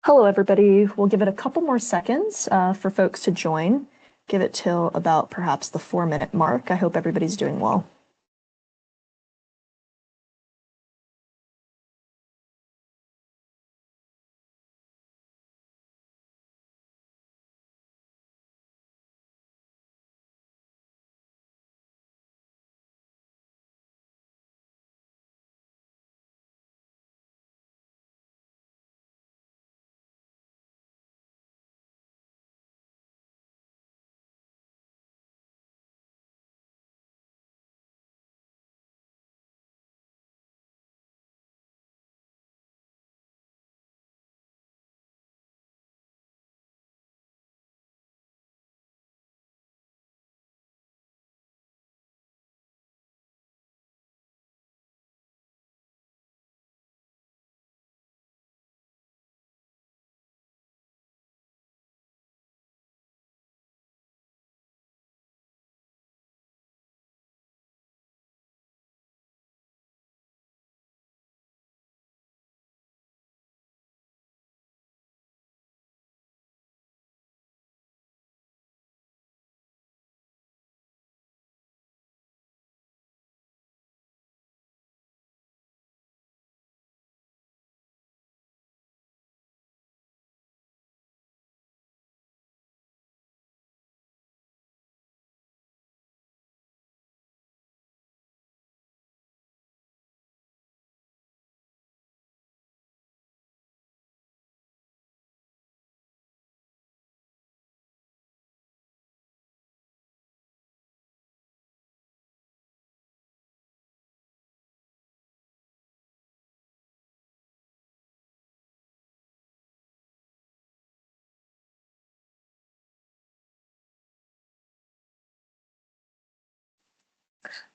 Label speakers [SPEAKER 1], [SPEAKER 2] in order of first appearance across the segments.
[SPEAKER 1] Hello, everybody. We'll give it a couple more seconds for folks to join. Give it till about perhaps the 4-minute mark. I hope everybody's doing well.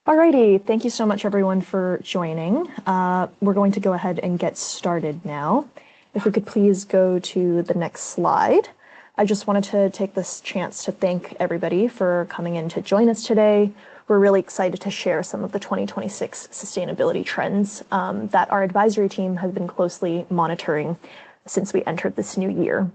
[SPEAKER 1] Alrighty, thank you so much everyone for joining. We're going to go ahead and get started now. If we could please go to the next slide. I just wanted to take this chance to thank everybody for coming in to join us today. We're really excited to share some of the 2026 sustainability trends that our advisory team has been closely monitoring since we entered this new year.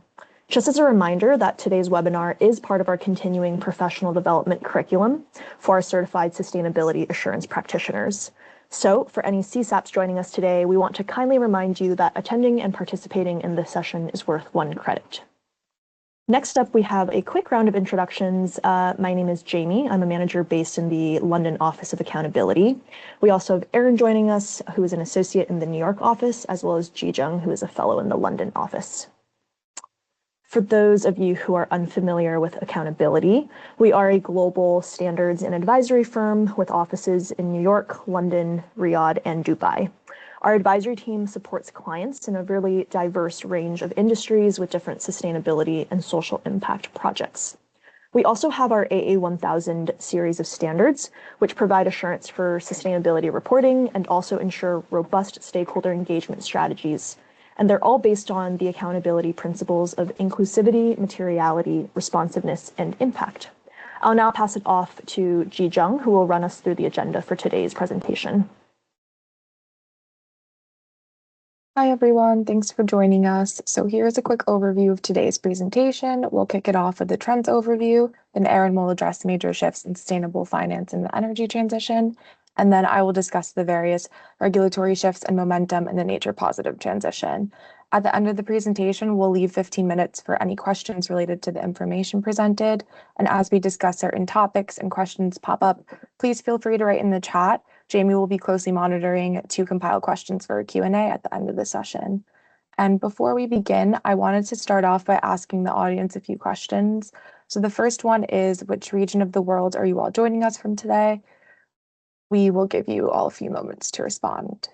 [SPEAKER 1] Just as a reminder that today's webinar is part of our continuing professional development curriculum for our certified sustainability assurance practitioners. So for any CSAPs joining us today, we want to kindly remind you that attending and participating in this session is worth 1 credit. Next up, we have a quick round of introductions. My name is Jamie. I'm a manager based in the London office of Accountability. We also have Erin joining us, who is an associate in the New York office, as well as Jijung, who is a fellow in the London office. For those of you who are unfamiliar with Accountability, we are a global standards and advisory firm with offices in New York, London, Riyadh, and Dubai. Our advisory team supports clients in a really diverse range of industries with different sustainability and social impact projects. We also have our AA1000 series of standards, which provide assurance for sustainability reporting and also ensure robust stakeholder engagement strategies. And they're all based on the accountability principles of inclusivity, materiality, responsiveness, and impact. I'll now pass it off to Jijung, who will run us through the agenda for today's presentation.
[SPEAKER 2] Hi, everyone. Thanks for joining us. So here's a quick overview of today's presentation. We'll kick it off with the trends overview, then Erin will address major shifts in sustainable finance and the energy transition, and then I will discuss the various regulatory shifts and momentum in the nature positive transition. At the end of the presentation, we'll leave 15 minutes for any questions related to the information presented. And as we discuss certain topics and questions pop up, please feel free to write in the chat. Jamie will be closely monitoring to compile questions for a Q&A at the end of the session. And before we begin, I wanted to start off by asking the audience a few questions. So the first one is, which region of the world are you all joining us from today? We will give you all a few moments to respond.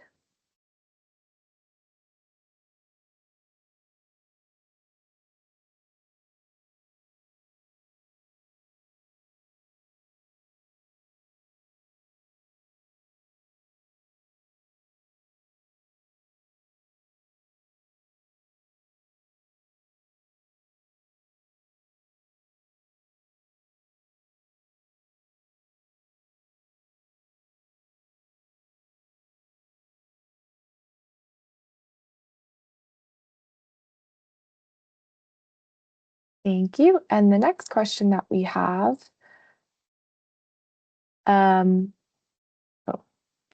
[SPEAKER 2] Thank you. And the next question that we have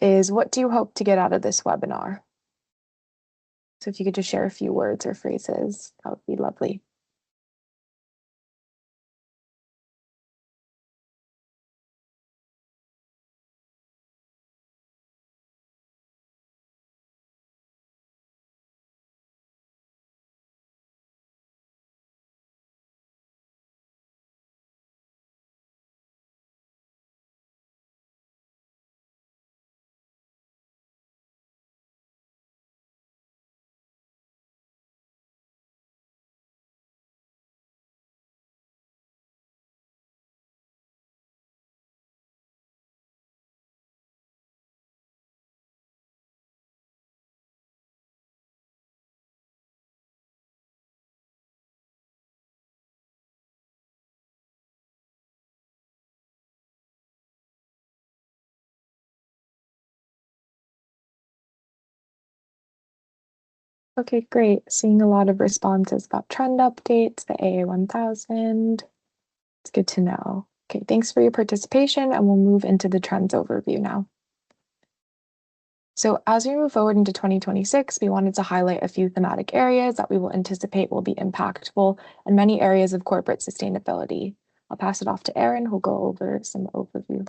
[SPEAKER 2] is, what do you hope to get out of this webinar? So if you could just share a few words or phrases, that would be lovely. Okay, great. Seeing a lot of responses about trend updates, the AA1000. It's good to know. Okay, thanks for your participation, and we'll move into the trends overview now. So as we move forward into 2026, we wanted to highlight a few thematic areas that we will anticipate will be impactful and many areas of corporate sustainability. I'll pass it off to Erin, who'll go over some overview.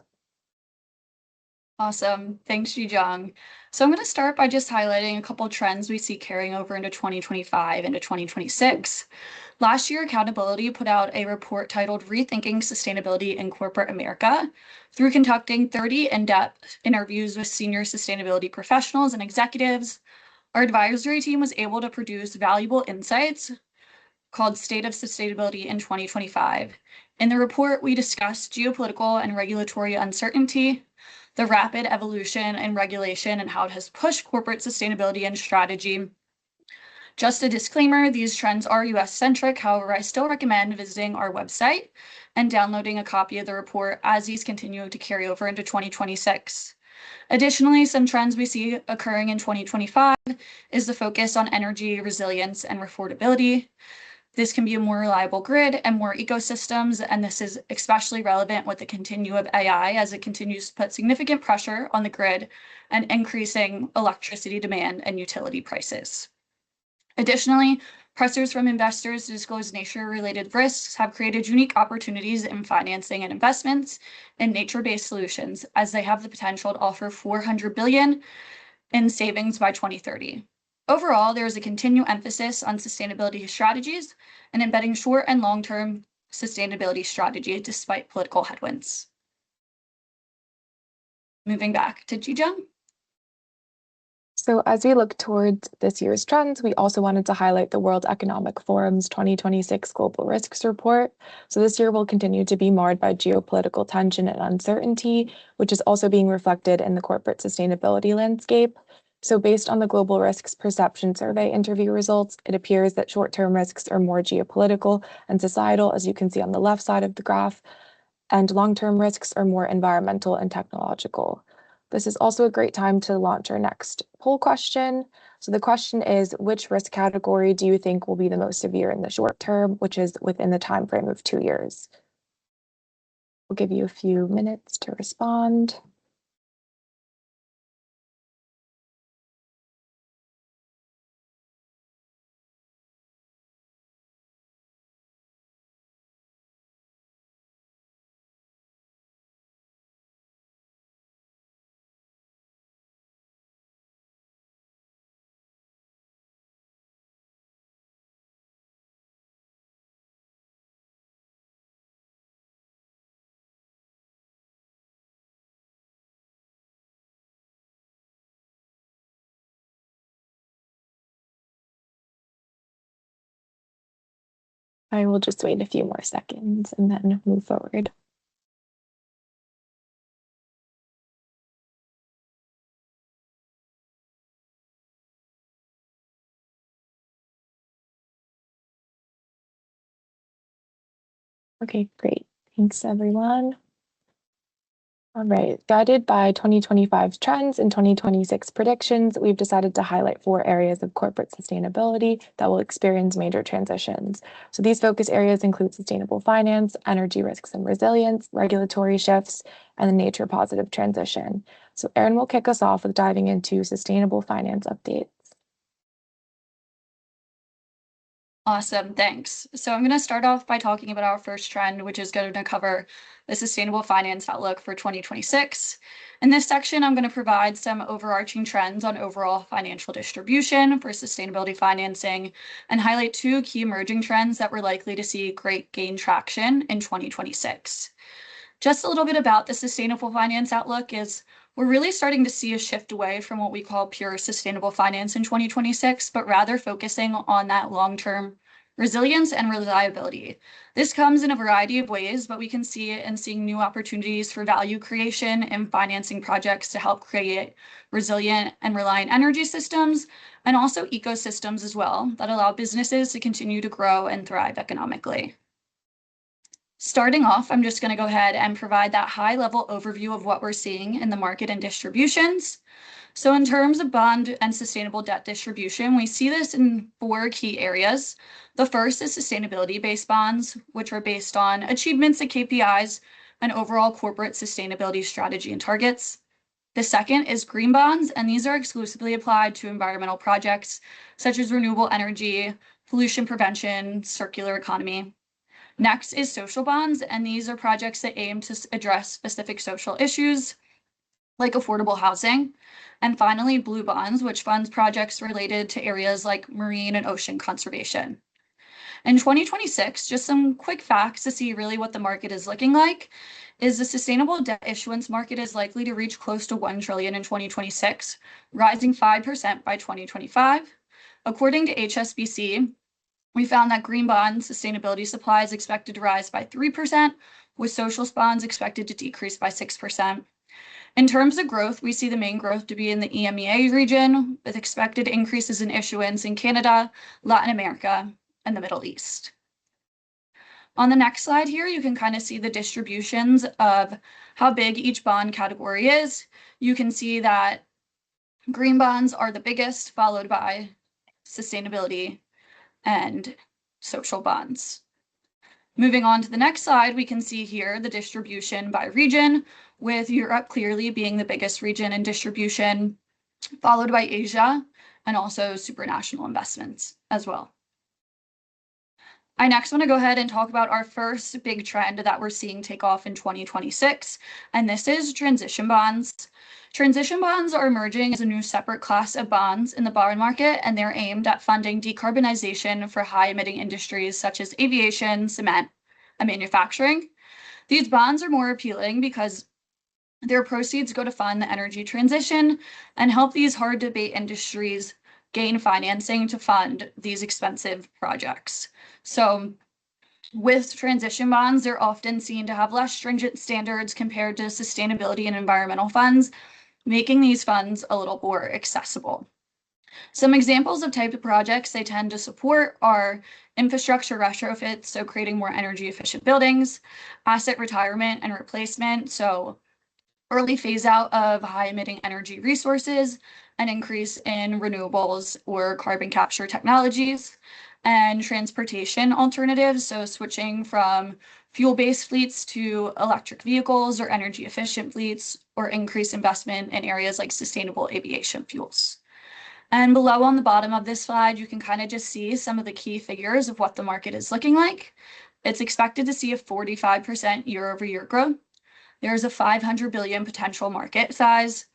[SPEAKER 3] Awesome. Thanks, Jijung. So I'm going to start by just highlighting a couple trends we see carrying over into 2025 into 2026. Last year, Accountability put out a report titled Rethinking Sustainability in Corporate America. Through conducting 30 in-depth interviews with senior sustainability professionals and executives, our advisory team was able to produce valuable insights called State of Sustainability in 2025. In the report, we discussed geopolitical and regulatory uncertainty, the rapid evolution in regulation, and how it has pushed corporate sustainability and strategy. Just a disclaimer, these trends are US-centric. However, I still recommend visiting our website and downloading a copy of the report as these continue to carry over into 2026. Additionally, some trends we see occurring in 2025 is the focus on energy resilience and affordability. This can be a more reliable grid and more ecosystems, and this is especially relevant with the continue of AI as it continues to put significant pressure on the grid and increasing electricity demand and utility prices. Additionally, pressures from investors to disclose nature-related risks have created unique opportunities in financing and investments in nature-based solutions, as they have the potential to offer $400 billion in savings by 2030. Overall, there is a continued emphasis on sustainability strategies and embedding short and long-term sustainability strategy despite political headwinds. Moving back to Jijung.
[SPEAKER 2] So as we look towards this year's trends, we also wanted to highlight the World Economic Forum's 2026 Global Risks Report. So this year will continue to be marred by geopolitical tension and uncertainty, which is also being reflected in the corporate sustainability landscape. So based on the Global Risks Perception Survey interview results, it appears that short-term risks are more geopolitical and societal, as you can see on the left side of the graph, and long-term risks are more environmental and technological. This is also a great time to launch our next poll question. So the question is, which risk category do you think will be the most severe in the short term, which is within the time frame of 2 years? We'll give you a few minutes to respond. I will just wait a few more seconds and then move forward. Okay, great. Thanks, everyone. All right, guided by 2025 trends and 2026 predictions, we've decided to highlight 4 areas of corporate sustainability that will experience major transitions. So these focus areas include sustainable finance, energy risks and resilience, regulatory shifts, and the nature positive transition. So Erin will kick us off with diving into sustainable finance updates.
[SPEAKER 3] Awesome, thanks. So I'm going to start off by talking about our first trend, which is going to cover the sustainable finance outlook for 2026. In this section, I'm going to provide some overarching trends on overall financial distribution for sustainability financing and highlight 2 key emerging trends that we're likely to see great gain traction in 2026. Just a little bit about the sustainable finance outlook is we're really starting to see a shift away from what we call pure sustainable finance in 2026, but rather focusing on that long-term resilience and reliability. This comes in a variety of ways, but we can see it in seeing new opportunities for value creation and financing projects to help create resilient and reliant energy systems, and also ecosystems as well that allow businesses to continue to grow and thrive economically. Starting off, I'm just going to go ahead and provide that high-level overview of what we're seeing in the market and distributions. So in terms of bond and sustainable debt distribution, we see this in 4 key areas. The first is sustainability-based bonds, which are based on achievements and KPIs and overall corporate sustainability strategy and targets. The second is green bonds, and these are exclusively applied to environmental projects such as renewable energy, pollution prevention, circular economy. Next is social bonds, and these are projects that aim to address specific social issues like affordable housing. And finally, blue bonds, which funds projects related to areas like marine and ocean conservation. In 2026, just some quick facts to see really what the market is looking like is the sustainable debt issuance market is likely to reach close to 1 trillion in 2026, rising 5% by 2025. According to HSBC, we found that green bond sustainability supply is expected to rise by 3%, with social bonds expected to decrease by 6%. In terms of growth, we see the main growth to be in the EMEA region, with expected increases in issuance in Canada, Latin America, and the Middle East. On the next slide here, you can kind of see the distributions of how big each bond category is. You can see that green bonds are the biggest, followed by sustainability and social bonds. Moving on to the next slide, we can see here the distribution by region, with Europe clearly being the biggest region in distribution, followed by Asia, and also supranational investments as well. I next want to go ahead and talk about our first big trend that we're seeing take off in 2026, and this is transition bonds. Transition bonds are emerging as a new separate class of bonds in the bond market, and they're aimed at funding decarbonization for high-emitting industries such as aviation, cement, and manufacturing. These bonds are more appealing because their proceeds go to fund the energy transition and help these hard-to-abate industries gain financing to fund these expensive projects. So with transition bonds, they're often seen to have less stringent standards compared to sustainability and environmental funds, making these funds a little more accessible. Some examples of type of projects they tend to support are infrastructure retrofits, so creating more energy efficient buildings, asset retirement and replacement, so early phase out of high emitting energy resources, an increase in renewables or carbon capture technologies, and transportation alternatives, so switching from fuel-based fleets to electric vehicles or energy efficient fleets, or increase investment in areas like sustainable aviation fuels. And below on the bottom of this slide, you can kind of just see some of the key figures of what the market is looking like. It's expected to see a 45% year-over-year growth. There's a 500 billion potential market size,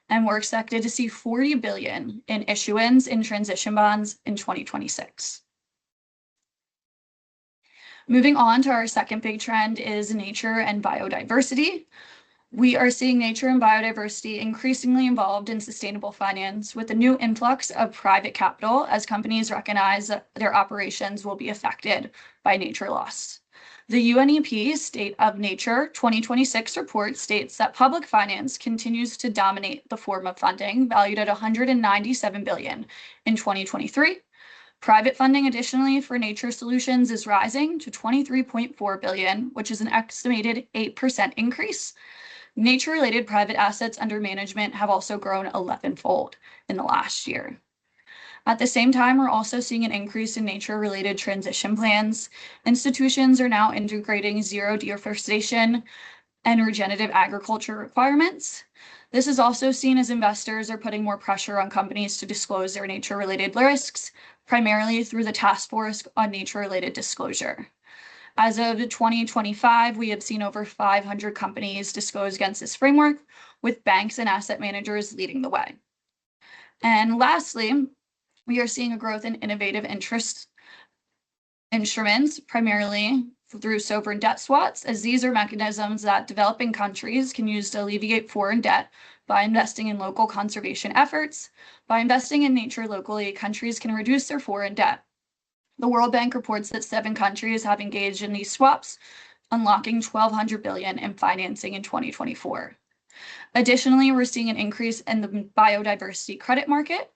[SPEAKER 3] and we're expected to see 40 billion in issuance in transition bonds in 2026. Moving on to our second big trend is nature and biodiversity. We are seeing nature and biodiversity increasingly involved in sustainable finance with a new influx of private capital as companies recognize that their operations will be affected by nature loss. The UNEP State of Nature 2026 report states that public finance continues to dominate the form of funding, valued at 197 billion in 2023. Private funding additionally for nature solutions is rising to 23.4 billion, which is an estimated 8% increase. nature-related private assets under management have also grown 11-fold in the last year. At the same time, we're also seeing an increase in nature-related transition plans. Institutions are now integrating zero deforestation and regenerative agriculture requirements. This is also seen as investors are putting more pressure on companies to disclose their nature-related risks, primarily through the Task Force on Nature-Related Disclosure. As of 2025, we have seen over 500 companies disclose against this framework, with banks and asset managers leading the way. And lastly, we are seeing a growth in innovative interest instruments, primarily through sovereign debt swaps, as these are mechanisms that developing countries can use to alleviate foreign debt by investing in local conservation efforts. By investing in nature locally, countries can reduce their foreign debt. The World Bank reports that 7 countries have engaged in these swaps, unlocking $1,200 billion in financing in 2024. Additionally, we're seeing an increase in the biodiversity credit market,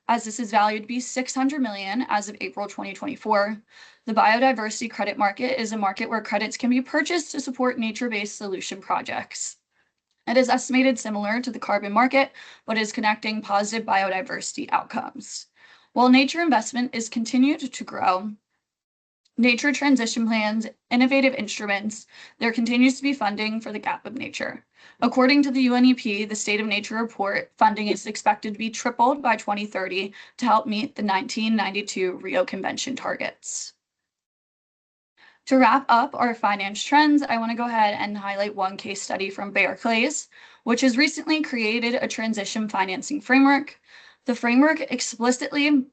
[SPEAKER 3] as this is valued to be $600 million as of April 2024. The biodiversity credit market is a market where credits can be purchased to support nature-based solution projects. It is estimated similar to the carbon market, but is connecting positive biodiversity outcomes. While nature investment is continued to grow, nature transition plans, innovative instruments, there continues to be funding for the gap of nature. According to the UNEP, the State of Nature report, funding is expected to be tripled by 2030 to help meet the 1992 Rio Convention targets. To wrap up our finance trends, I want to go ahead and highlight one case study from Barclays, which has recently created a transition financing framework. The framework explicitly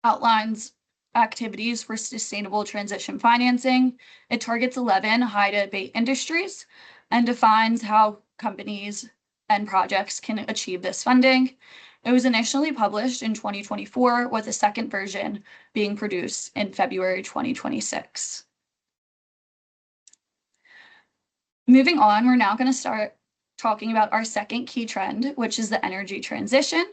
[SPEAKER 3] outlines activities for sustainable transition financing. It targets 11 high-to-abate industries and defines how companies and projects can achieve this funding. It was initially published in 2024, with a second version being produced in February 2026. Moving on, we're now going to start talking about our second key trend, which is the energy transition.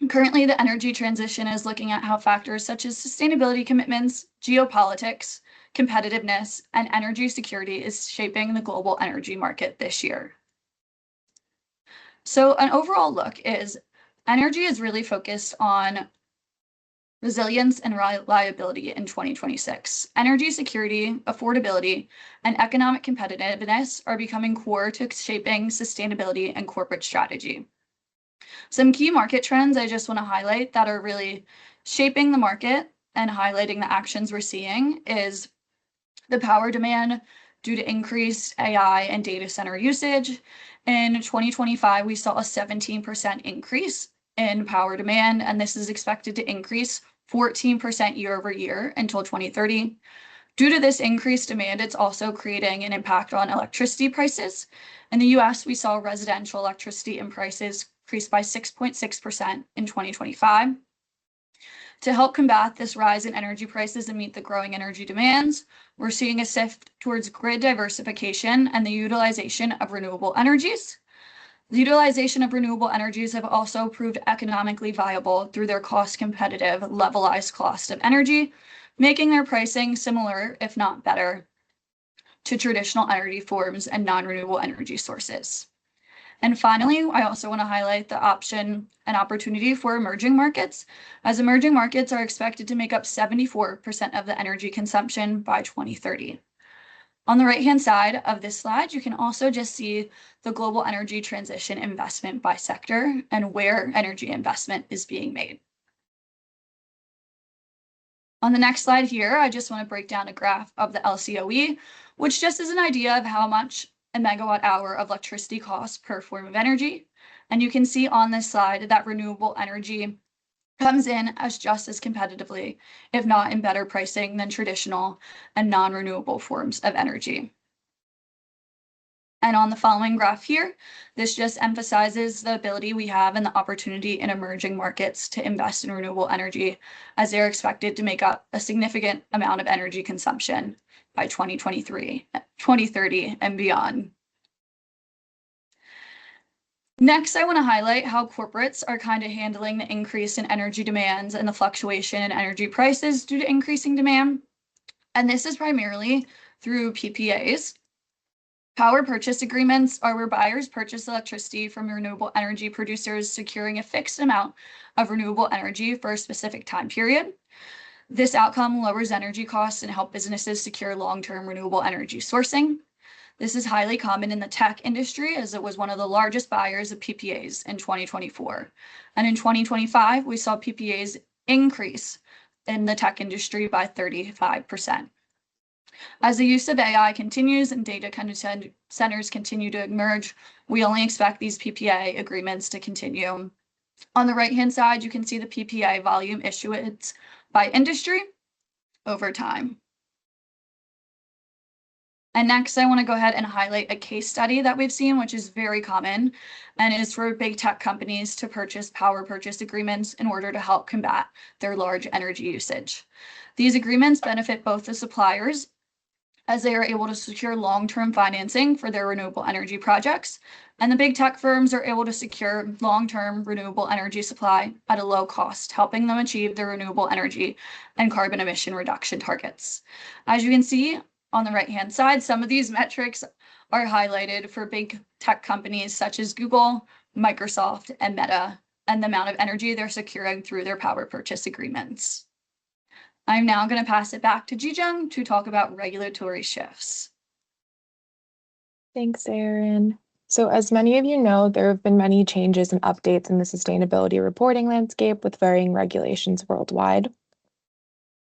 [SPEAKER 3] Currently, the energy transition is looking at how factors such as sustainability commitments, geopolitics, competitiveness, and energy security is shaping the global energy market this year. So an overall look is energy is really focused on resilience and reliability in 2026. Energy security, affordability, and economic competitiveness are becoming core to shaping sustainability and corporate strategy. Some key market trends I just want to highlight that are really shaping the market and highlighting the actions we're seeing is the power demand due to increased AI and data center usage. In 2025, we saw a 17% increase in power demand, and this is expected to increase 14% year over year until 2030. Due to this increased demand, it's also creating an impact on electricity prices. In the US, we saw residential electricity and prices increase by 6.6% in 2025. To help combat this rise in energy prices and meet the growing energy demands, we're seeing a shift towards grid diversification and the utilization of renewable energies. The utilization of renewable energies have also proved economically viable through their cost-competitive, levelized cost of energy, making their pricing similar, if not better, to traditional energy forms and non-renewable energy sources. And finally, I also want to highlight the option and opportunity for emerging markets, as emerging markets are expected to make up 74% of the energy consumption by 2030. On the right-hand side of this slide, you can also just see the global energy transition investment by sector and where energy investment is being made. On the next slide here, I just want to break down a graph of the LCOE, which just is an idea of how much a megawatt hour of electricity costs per form of energy. And you can see on this slide that renewable energy comes in as just as competitively, if not in better pricing than traditional and non-renewable forms of energy. And on the following graph here, this just emphasizes the ability we have and the opportunity in emerging markets to invest in renewable energy, as they're expected to make up a significant amount of energy consumption by 2023, 2030, and beyond. Next, I want to highlight how corporates are kind of handling the increase in energy demands and the fluctuation in energy prices due to increasing demand. And this is primarily through PPAs. Power purchase agreements are where buyers purchase electricity from renewable energy producers, securing a fixed amount of renewable energy for a specific time period. This outcome lowers energy costs and helps businesses secure long-term renewable energy sourcing. This is highly common in the tech industry, as it was one of the largest buyers of PPAs in 2024. And in 2025, we saw PPAs increase in the tech industry by 35%. As the use of AI continues and data centers continue to emerge, we only expect these PPA agreements to continue. On the right-hand side, you can see the PPA volume issuance by industry over time. And next, I want to go ahead and highlight a case study that we've seen, which is very common, and is for big tech companies to purchase power purchase agreements in order to help combat their large energy usage. These agreements benefit both the suppliers, as they are able to secure long-term financing for their renewable energy projects, and the big tech firms are able to secure long-term renewable energy supply at a low cost, helping them achieve their renewable energy and carbon emission reduction targets. As you can see on the right-hand side, some of these metrics are highlighted for big tech companies such as Google, Microsoft, and Meta, and the amount of energy they're securing through their power purchase agreements. I'm now going to pass it back to Jijung to talk about regulatory shifts.
[SPEAKER 2] Thanks, Erin. So as many of you know, there have been many changes and updates in the sustainability reporting landscape with varying regulations worldwide.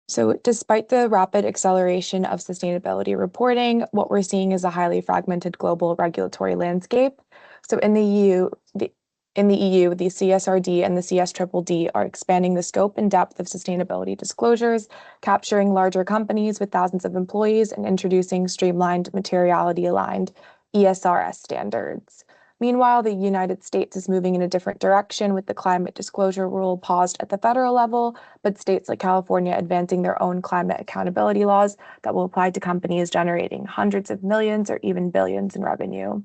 [SPEAKER 2] So despite the rapid acceleration of sustainability reporting, what we're seeing is a highly fragmented global regulatory landscape. So in the EU, the CSRD and the CSDDD are expanding the scope and depth of sustainability disclosures, capturing larger companies with thousands of employees, and introducing streamlined, materiality-aligned ESRS standards. Meanwhile, the United States is moving in a different direction with the climate disclosure rule paused at the federal level, but states like California advancing their own climate accountability laws that will apply to companies generating hundreds of millions or even billions in revenue.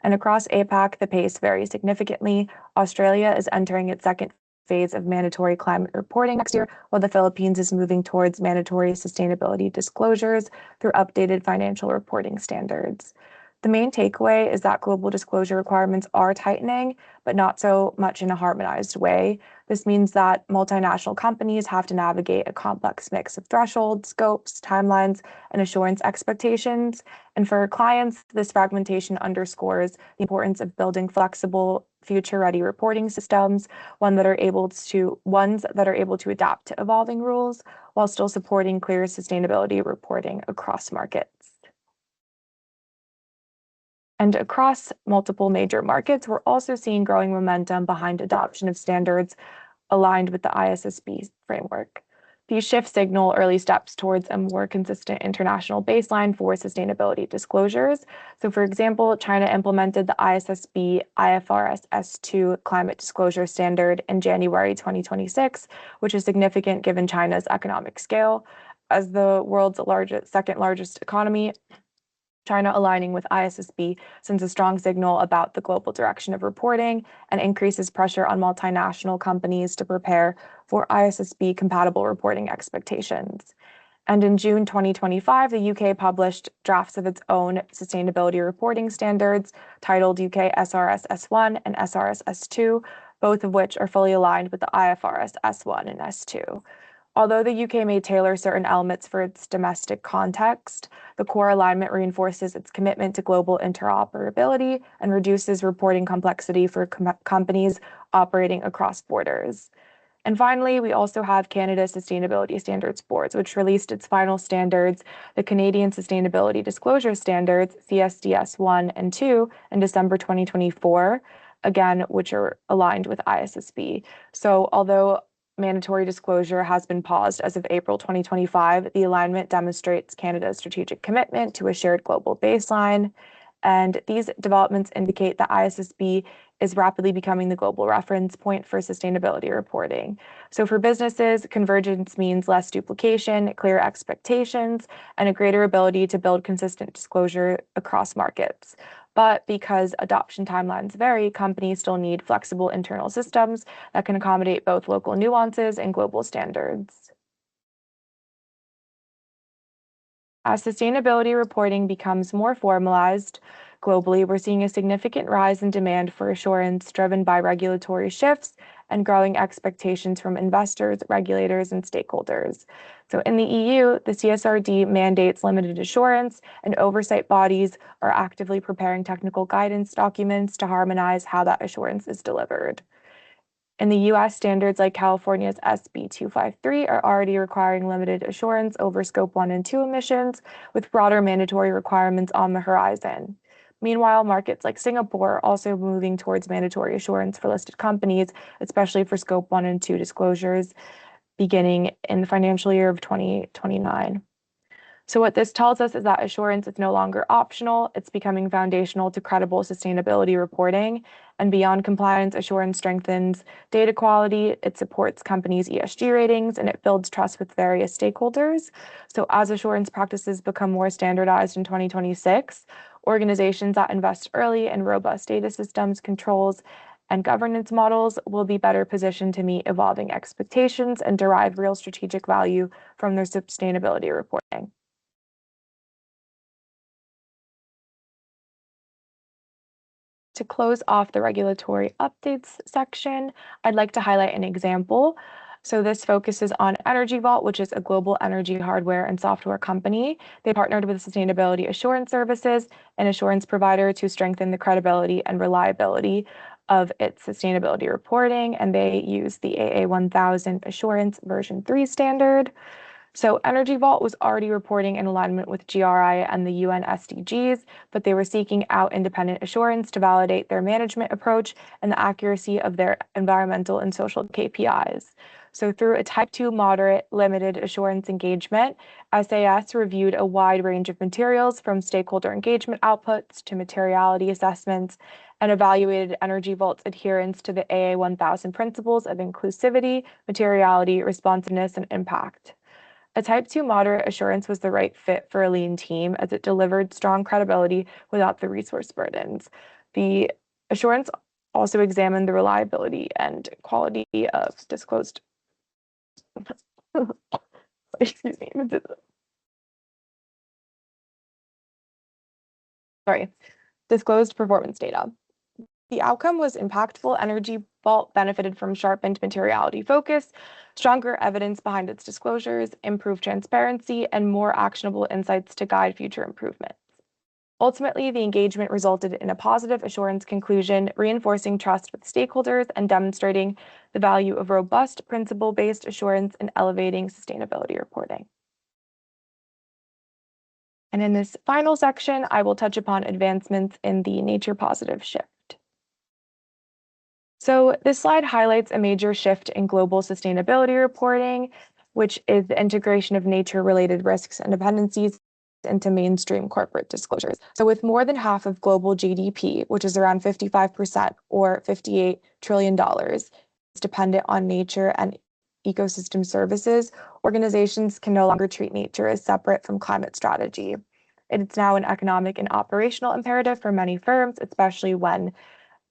[SPEAKER 2] And across APAC, the pace varies significantly. Australia is entering its second phase of mandatory climate reporting next year, while the Philippines is moving towards mandatory sustainability disclosures through updated financial reporting standards. The main takeaway is that global disclosure requirements are tightening, but not so much in a harmonized way. This means that multinational companies have to navigate a complex mix of thresholds, scopes, timelines, and assurance expectations. And for clients, this fragmentation underscores the importance of building flexible, future-ready reporting systems, ones that are able to adapt to evolving rules while still supporting clear sustainability reporting across markets. And across multiple major markets, we're also seeing growing momentum behind adoption of standards aligned with the ISSB framework. These shifts signal early steps towards a more consistent international baseline for sustainability disclosures. So for example, China implemented the ISSB IFRS S2 climate disclosure standard in January 2026, which is significant given China's economic scale. As the world's second largest economy, China aligning with ISSB sends a strong signal about the global direction of reporting and increases pressure on multinational companies to prepare for ISSB compatible reporting expectations. And in June 2025, the UK published drafts of its own sustainability reporting standards titled UK SRS S1 and SRS S2, both of which are fully aligned with the IFRS S1 and S2. Although the UK may tailor certain elements for its domestic context, the core alignment reinforces its commitment to global interoperability and reduces reporting complexity for companies operating across borders. And finally, we also have Canada's Sustainability Standards Board, which released its final standards, the Canadian Sustainability Disclosure Standards, CSDS 1 and 2, in December 2024, again, which are aligned with ISSB. So although mandatory disclosure has been paused as of April 2025, the alignment demonstrates Canada's strategic commitment to a shared global baseline. And these developments indicate that ISSB is rapidly becoming the global reference point for sustainability reporting. So for businesses, convergence means less duplication, clear expectations, and a greater ability to build consistent disclosure across markets. But because adoption timelines vary, companies still need flexible internal systems that can accommodate both local nuances and global standards. As sustainability reporting becomes more formalized globally, we're seeing a significant rise in demand for assurance driven by regulatory shifts and growing expectations from investors, regulators, and stakeholders. So in the EU, the CSRD mandates limited assurance, and oversight bodies are actively preparing technical guidance documents to harmonize how that assurance is delivered. In the US, standards like California's SB 253 are already requiring limited assurance over Scope 1 and 2 emissions, with broader mandatory requirements on the horizon. Meanwhile, markets like Singapore are also moving towards mandatory assurance for listed companies, especially for Scope 1 and 2 disclosures, beginning in the financial year of 2029. So what this tells us is that assurance is no longer optional, it's becoming foundational to credible sustainability reporting. And beyond compliance, assurance strengthens data quality, it supports companies' ESG ratings, and it builds trust with various stakeholders. So as assurance practices become more standardized in 2026, organizations that invest early in robust data systems, controls, and governance models will be better positioned to meet evolving expectations and derive real strategic value from their sustainability reporting. To close off the regulatory updates section, I'd like to highlight an example. So this focuses on Energy Vault, which is a global energy hardware and software company. They partnered with Sustainability Assurance Services, an assurance provider, to strengthen the credibility and reliability of its sustainability reporting, and they use the AA1000 Assurance version 3 standard. So Energy Vault was already reporting in alignment with GRI and the UN SDGs, but they were seeking out independent assurance to validate their management approach and the accuracy of their environmental and social KPIs. So through a Type 2 moderate limited assurance engagement, SAS reviewed a wide range of materials from stakeholder engagement outputs to materiality assessments and evaluated Energy Vault's adherence to the AA1000 principles of inclusivity, materiality, responsiveness, and impact. A Type 2 moderate assurance was the right fit for a lean team as it delivered strong credibility without the resource burdens. The assurance also examined the reliability and quality of disclosed excuse me. Disclosed performance data. The outcome was impactful. Energy Vault benefited from sharpened materiality focus, stronger evidence behind its disclosures, improved transparency, and more actionable insights to guide future improvements. Ultimately, the engagement resulted in a positive assurance conclusion, reinforcing trust with stakeholders and demonstrating the value of robust, principle-based assurance and elevating sustainability reporting. And in this final section, I will touch upon advancements in the nature positive shift. So this slide highlights a major shift in global sustainability reporting, which is the integration of nature-related risks and dependencies into mainstream corporate disclosures. So with more than half of global GDP, which is around 55% or $58 trillion, is dependent on nature and ecosystem services, organizations can no longer treat nature as separate from climate strategy. It's now an economic and operational imperative for many firms, especially when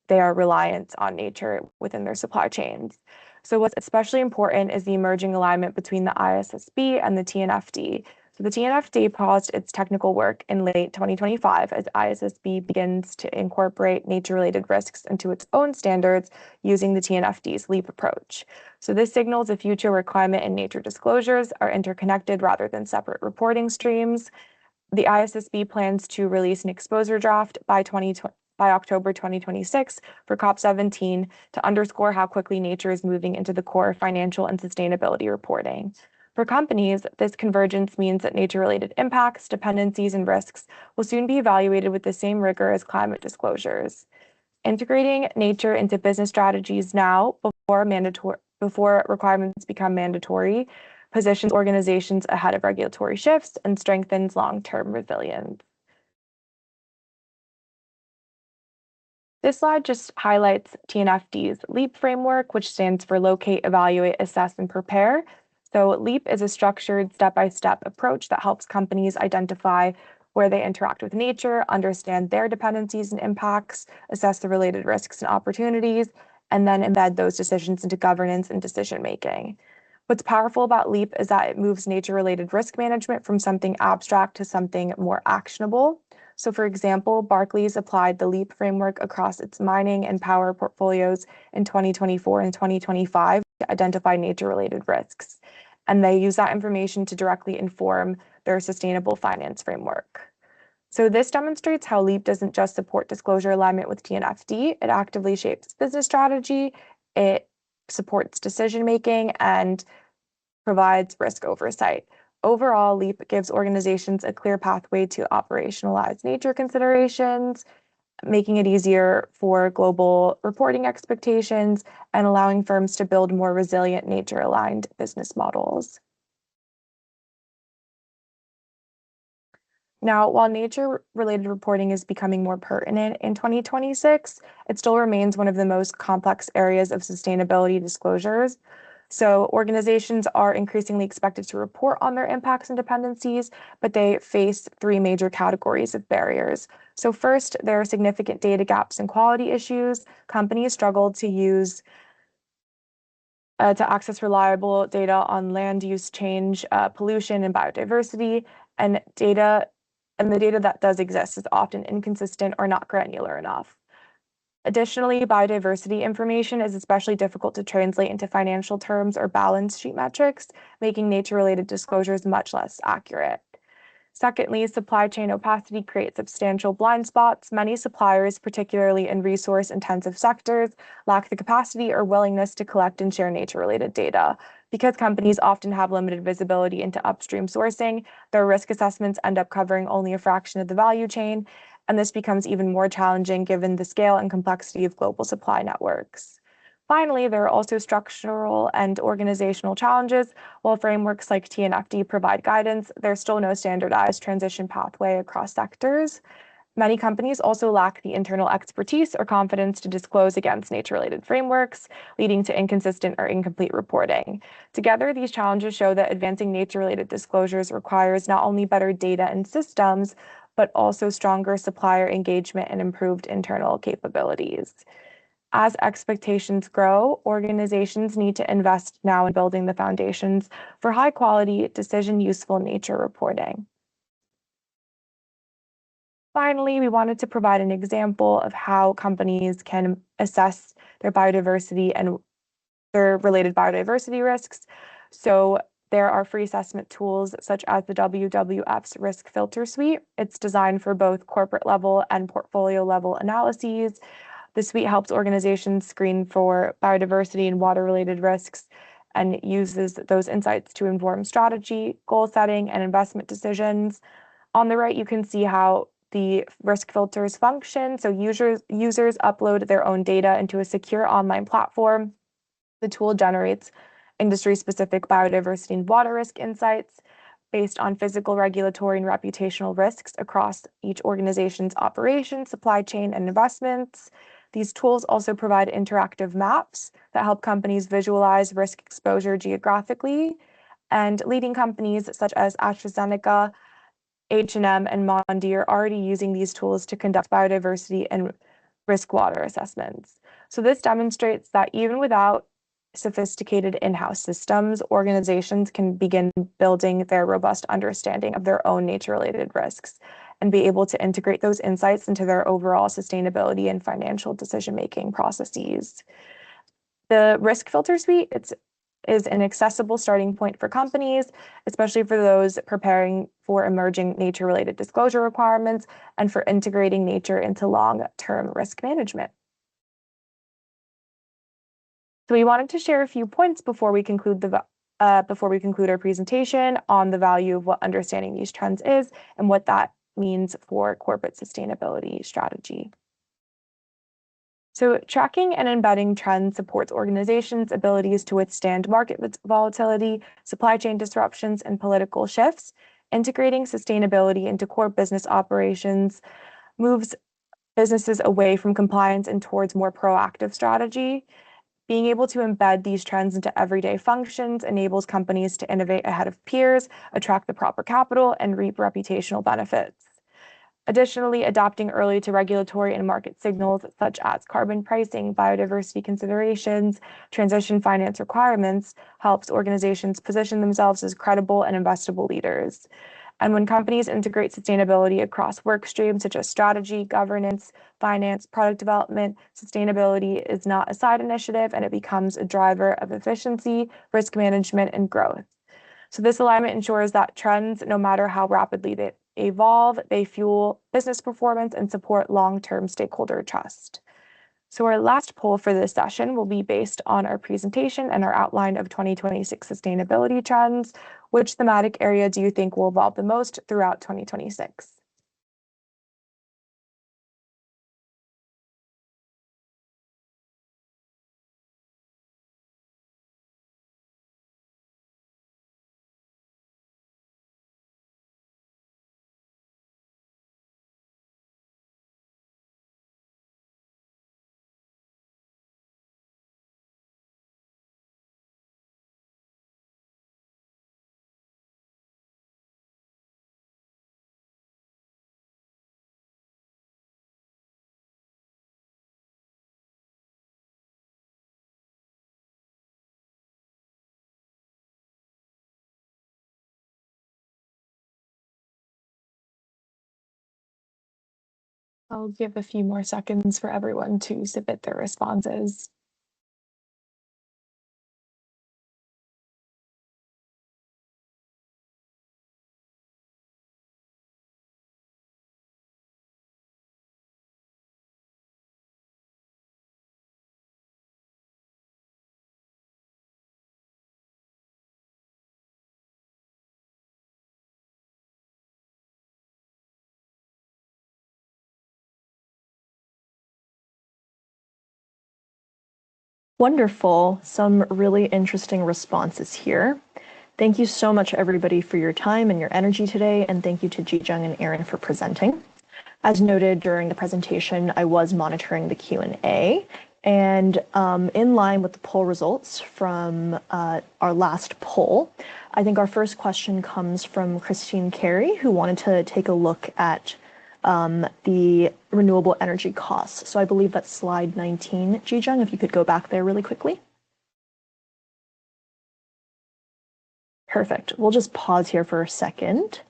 [SPEAKER 2] they are reliant on nature within their supply chains. So what's especially important is the emerging alignment between the ISSB and the TNFD. So the TNFD paused its technical work in late 2025 as ISSB begins to incorporate nature-related risks into its own standards using the TNFD's LEAP approach. So this signals a future where climate and nature disclosures are interconnected rather than separate reporting streams. The ISSB plans to release an exposure draft by October 2026 for COP17 to underscore how quickly nature is moving into the core of financial and sustainability reporting. For companies, this convergence means that nature-related impacts, dependencies, and risks will soon be evaluated with the same rigor as climate disclosures. Integrating nature into business strategies now, before requirements become mandatory, positions organizations ahead of regulatory shifts and strengthens long-term resilience. This slide just highlights TNFD's LEAP framework, which stands for Locate, Evaluate, Assess, and Prepare. So LEAP is a structured step-by-step approach that helps companies identify where they interact with nature, understand their dependencies and impacts, assess the related risks and opportunities, and then embed those decisions into governance and decision-making. What's powerful about LEAP is that it moves nature-related risk management from something abstract to something more actionable. So for example, Barclays applied the LEAP framework across its mining and power portfolios in 2024 and 2025 to identify nature-related risks. And they use that information to directly inform their sustainable finance framework. So this demonstrates how LEAP doesn't just support disclosure alignment with TNFD, it actively shapes business strategy, it supports decision-making, and provides risk oversight. Overall, LEAP gives organizations a clear pathway to operationalize nature considerations, making it easier for global reporting expectations and allowing firms to build more resilient nature-aligned business models. Now, while nature-related reporting is becoming more pertinent in 2026, it still remains one of the most complex areas of sustainability disclosures. So organizations are increasingly expected to report on their impacts and dependencies, but they face three major categories of barriers. So first, there are significant data gaps and quality issues. Companies struggle to access reliable data on land use change, pollution, and biodiversity, and the data that does exist is often inconsistent or not granular enough. Additionally, biodiversity information is especially difficult to translate into financial terms or balance sheet metrics, making nature-related disclosures much less accurate. Secondly, supply chain opacity creates substantial blind spots. Many suppliers, particularly in resource-intensive sectors, lack the capacity or willingness to collect and share nature-related data. Because companies often have limited visibility into upstream sourcing, their risk assessments end up covering only a fraction of the value chain, and this becomes even more challenging given the scale and complexity of global supply networks. Finally, there are also structural and organizational challenges. While frameworks like TNFD provide guidance, there's still no standardized transition pathway across sectors. Many companies also lack the internal expertise or confidence to disclose against nature-related frameworks, leading to inconsistent or incomplete reporting. Together, these challenges show that advancing nature-related disclosures requires not only better data and systems, but also stronger supplier engagement and improved internal capabilities. As expectations grow, organizations need to invest now in building the foundations for high-quality, decision-useful nature reporting. Finally, we wanted to provide an example of how companies can assess their biodiversity and their related biodiversity risks. So there are free assessment tools such as the WWF's Risk Filter Suite. It's designed for both corporate level and portfolio level analyses. The suite helps organizations screen for biodiversity and water-related risks and uses those insights to inform strategy, goal setting, and investment decisions. On the right, you can see how the risk filters function. So users upload their own data into a secure online platform. The tool generates industry-specific biodiversity and water risk insights based on physical, regulatory, and reputational risks across each organization's operations, supply chain, and investments. These tools also provide interactive maps that help companies visualize risk exposure geographically, and leading companies such as AstraZeneca, H&M, and Mondi are already using these tools to conduct biodiversity and risk water assessments. So this demonstrates that even without sophisticated in-house systems, organizations can begin building their robust understanding of their own nature-related risks and be able to integrate those insights into their overall sustainability and financial decision-making processes. The Risk Filter Suite is an accessible starting point for companies, especially for those preparing for emerging nature-related disclosure requirements and for integrating nature into long-term risk management. So we wanted to share a few points before we conclude our presentation on the value of what understanding these trends is and what that means for corporate sustainability strategy. So tracking and embedding trends supports organizations' abilities to withstand market volatility, supply chain disruptions, and political shifts. Integrating sustainability into core business operations moves businesses away from compliance and towards more proactive strategy. Being able to embed these trends into everyday functions enables companies to innovate ahead of peers, attract the proper capital, and reap reputational benefits. Additionally, adapting early to regulatory and market signals such as carbon pricing, biodiversity considerations, transition finance requirements helps organizations position themselves as credible and investable leaders. And when companies integrate sustainability across work streams such as strategy, governance, finance, product development, sustainability is not a side initiative and it becomes a driver of efficiency, risk management, and growth. So this alignment ensures that trends, no matter how rapidly they evolve, they fuel business performance and support long-term stakeholder trust. So our last poll for this session will be based on our presentation and our outline of 2026 sustainability trends. Which thematic area do you think will evolve the most throughout 2026? I'll give a few more seconds for everyone to submit their responses.
[SPEAKER 1] Wonderful. Some really interesting responses here. Thank you so much, everybody, for your time and your energy today, and thank you to Jijung and Erin for presenting. As noted during the presentation, I was monitoring the Q&A, and in line with the poll results from our last poll, I think our first question comes from Christine Carey, who wanted to take a look at the renewable energy costs. So I believe that's slide 19, Jijung, if you could go back there really quickly. Perfect. We'll just pause here for a second.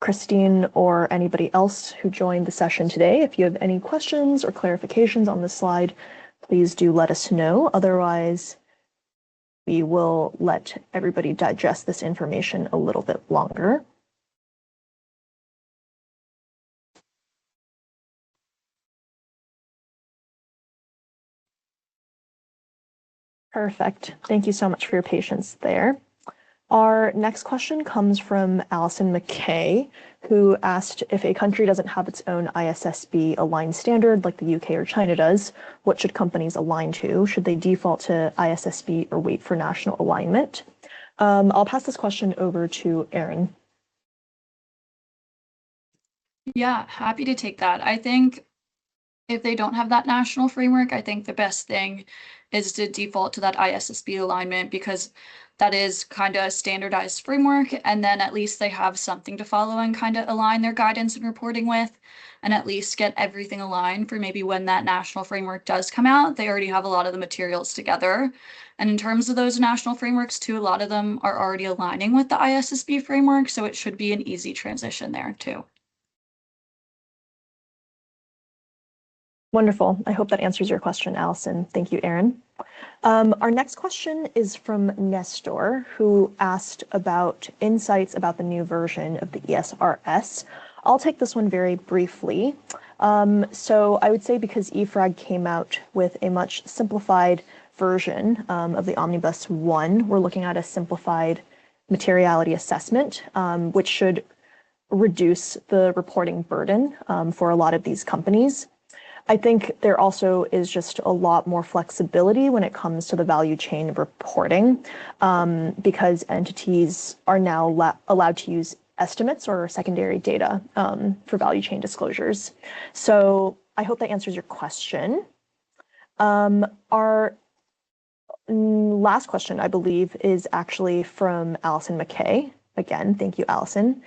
[SPEAKER 1] Christine or anybody else who joined the session today, if you have any questions or clarifications on this slide, please do let us know. Otherwise, we will let everybody digest this information a little bit longer. Perfect. Thank you so much for your patience there. Our next question comes from Allison McKay, who asked if a country doesn't have its own ISSB aligned standard like the UK or China does, what should companies align to? Should they default to ISSB or wait for national alignment? I'll pass this question over to Erin.
[SPEAKER 3] Yeah, happy to take that. I think if they don't have that national framework, I think the best thing is to default to that ISSB alignment because that is kind of a standardized framework. And then at least they have something to follow and kind of align their guidance and reporting with, and at least get everything aligned for maybe when that national framework does come out. They already have a lot of the materials together. And in terms of those national frameworks too, a lot of them are already aligning with the ISSB framework. So it should be an easy transition there too.
[SPEAKER 1] Wonderful. I hope that answers your question, Allison. Thank you, Erin. Our next question is from Nestor, who asked about insights about the new version of the ESRS. I'll take this one very briefly. So I would say because EFRAG came out with a much simplified version of the Omnibus 1, we're looking at a simplified materiality assessment, which should reduce the reporting burden for a lot of these companies. I think there also is just a lot more flexibility when it comes to the value chain reporting because entities are now allowed to use estimates or secondary data for value chain disclosures. So I hope that answers your question. Our last question, I believe, is actually from Allison McKay. Again, thank you, Allison.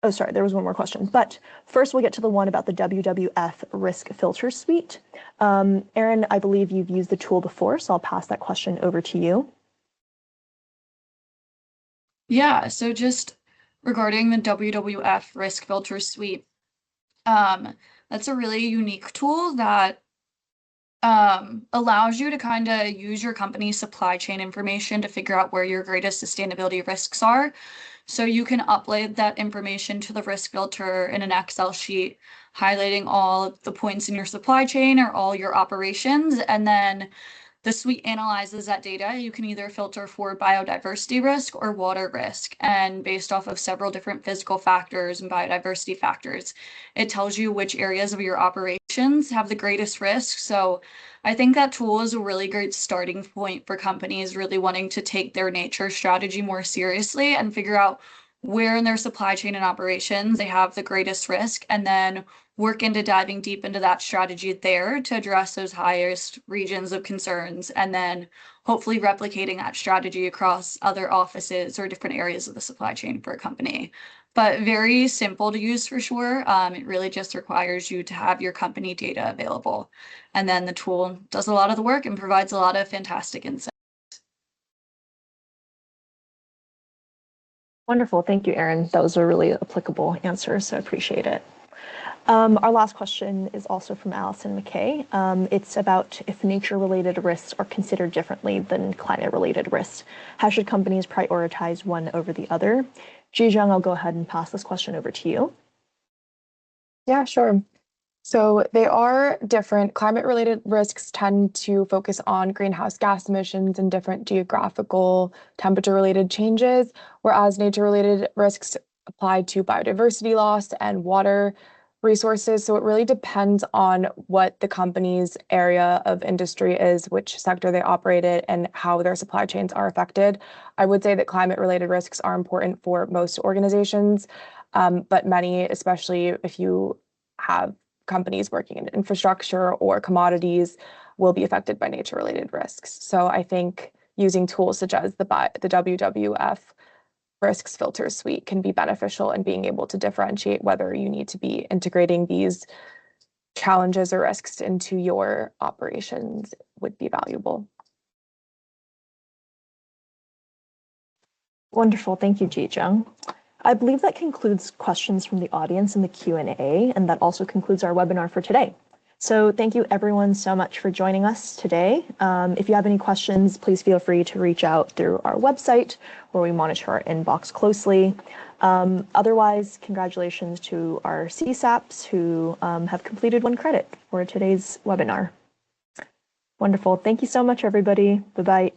[SPEAKER 1] Oh, sorry, there was one more question. But first, we'll get to the one about the WWF risk filter suite. Erin, I believe you've used the tool before, so I'll pass that question over to you.
[SPEAKER 3] Yeah, so just regarding the WWF risk filter suite, that's a really unique tool that allows you to kind of use your company's supply chain information to figure out where your greatest sustainability risks are. So you can upload that information to the risk filter in an Excel sheet, highlighting all of the points in your supply chain or all your operations, and then the suite analyzes that data. You can either filter for biodiversity risk or water risk. And based off of several different physical factors and biodiversity factors, it tells you which areas of your operations have the greatest risk. So I think that tool is a really great starting point for companies really wanting to take their nature strategy more seriously and figure out where in their supply chain and operations they have the greatest risk, and then work into diving deep into that strategy there to address those highest regions of concerns, and then hopefully replicating that strategy across other offices or different areas of the supply chain for a company. But very simple to use for sure. It really just requires you to have your company data available. And then the tool does a lot of the work and provides a lot of fantastic insights.
[SPEAKER 1] Wonderful. Thank you, Erin. That was a really applicable answer, so I appreciate it. Our last question is also from Allison McKay. It's about if nature-related risks are considered differently than climate-related risks. How should companies prioritize one over the other? Jijung, I'll go ahead and pass this question over to you.
[SPEAKER 2] Yeah, sure. So they are different. Climate-related risks tend to focus on greenhouse gas emissions and different geographical temperature-related changes, whereas nature-related risks apply to biodiversity loss and water resources. So it really depends on what the company's area of industry is, which sector they operate in, and how their supply chains are affected. I would say that climate-related risks are important for most organizations, but many, especially if you have companies working in infrastructure or commodities, will be affected by nature-related risks. So I think using tools such as the WWF risks filter suite can be beneficial in being able to differentiate whether you need to be integrating these challenges or risks into your operations would be valuable.
[SPEAKER 1] Wonderful. Thank you, Jijung. I believe that concludes questions from the audience in the Q&A, and that also concludes our webinar for today. So thank you everyone so much for joining us today. If you have any questions, please feel free to reach out through our website where we monitor our inbox closely. Otherwise, congratulations to our CSAPs who have completed 1 credit for today's webinar. Wonderful. Thank you so much, everybody. Bye-bye.